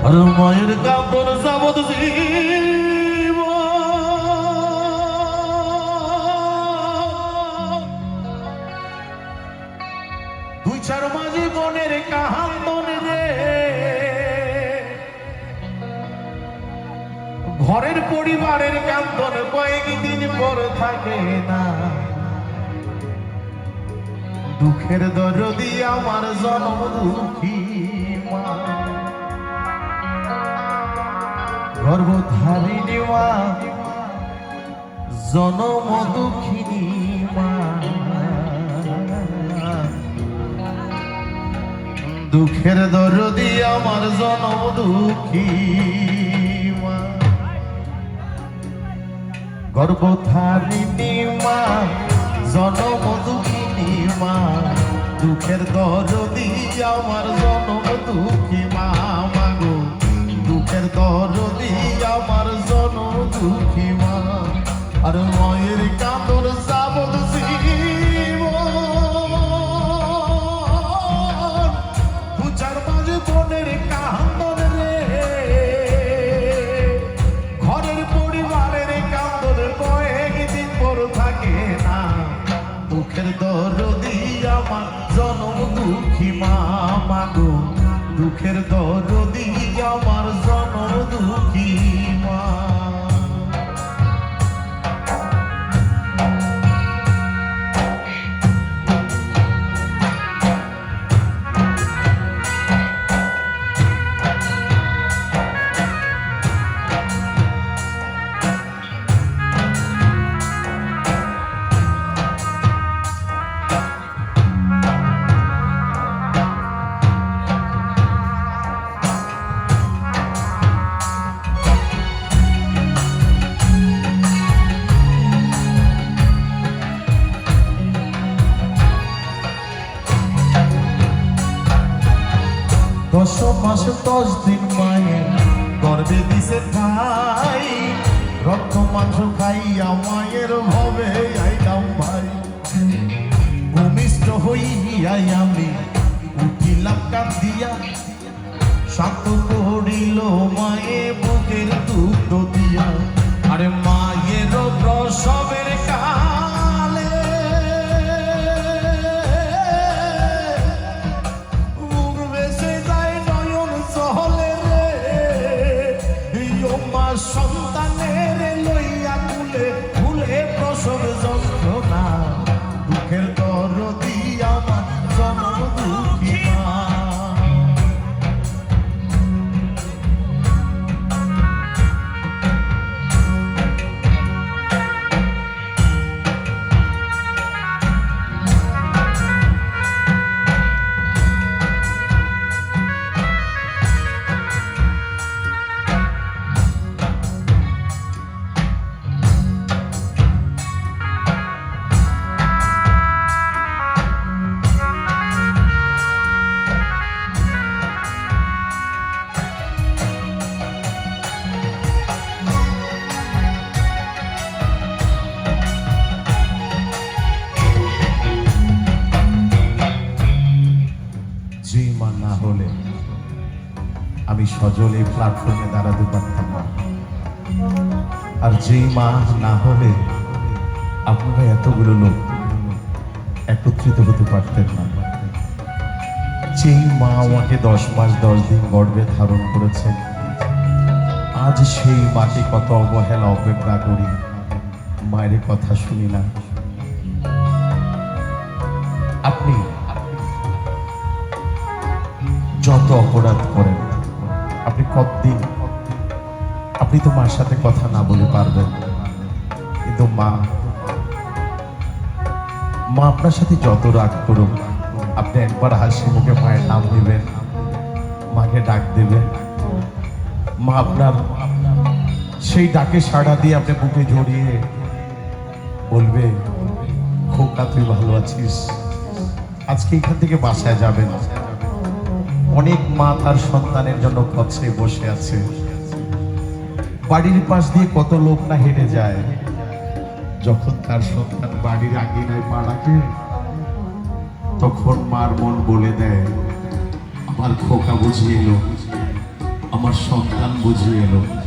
আর মায়ের কাপড় যাবত জীব দুই চার মাঝে মনের কাহান্তন রে ঘরের পরিবারের কান্দন কয়েকদিন পর থাকে না দুঃখের দরদি আমার জনম দুঃখী মা গর্ভধারিণী মা জনম দুঃখিনী মা দুঃখের দরদি আমার জনম দুঃখী মা গর্ভধারিণী মা জনম দুঃখিনী মা দুঃখের দরদি আমার জনম দুঃখী মা মাগো দুঃখের দরদি আমার জনম দুঃখী মা আর মায়ের কাঁদর যাবত জীব দু চার মাঝে বোনের কান্দন রে ঘরের পরিবারের কান্দন কয়েকদিন পর থাকে না দুঃখের দরদি আমার জনম দুঃখী মা মাগো দুঃখের দরদি আমার জনম দুঃখী মা দশ মাস 10 দিন মায়ের গর্ভে দিছে ঠাই রক্ত মাংস খাইয়া মায়ের ভবে আইলাম ভাই ভূমিষ্ঠ হইয়াই আমি উঠিলাম কাঁদিয়া শান্ত করিল মায়ে বুকের দুধ দিয়া আরে মায়ের প্রসবের কালে সন্তানের লইয়া কুলে কুলে প্রসব যন্ত্রণা দুঃখের দরদি আমার জনম দুঃখী মা না হলে আমি সজলে প্ল্যাটফর্মে দাঁড়াতে পারতাম না আর যেই মা না হলে আপনারা এতগুলো লোক একত্রিত হতে পারতেন না যেই মা আমাকে 10 মাস 10 দিন গর্ভে ধারণ করেছেন আজ সেই মাকে কত অবহেলা অপেক্ষা করি মায়ের কথা শুনি না আপনি যত অপরাধ করেন আপনি কতদিন আপনি তো মার সাথে কথা না বলে পারবেন কিন্তু মা আপনার সাথে যত রাগ করুন আপনি একবার হাসি মুখে মায়ের নাম নেবেন মাকে ডাক দেবেন মা আপনার সেই ডাকে সাড়া দিয়ে আপনি বুকে জড়িয়ে বলবে খোকা তুই ভালো আছিস আজকে এখান থেকে বাসায় যাবেন অনেক মা তার সন্তানের জন্য পথে বসে আছে বাড়ির পাশ দিয়ে কত লোক না হেঁটে যায় যখন তার সন্তান বাড়ির আঙিনায় পা রাখে তখন মার মন বলে দেয় আমার খোকা বুঝিয়ে এলো আমার বুঝিয়ে এলো।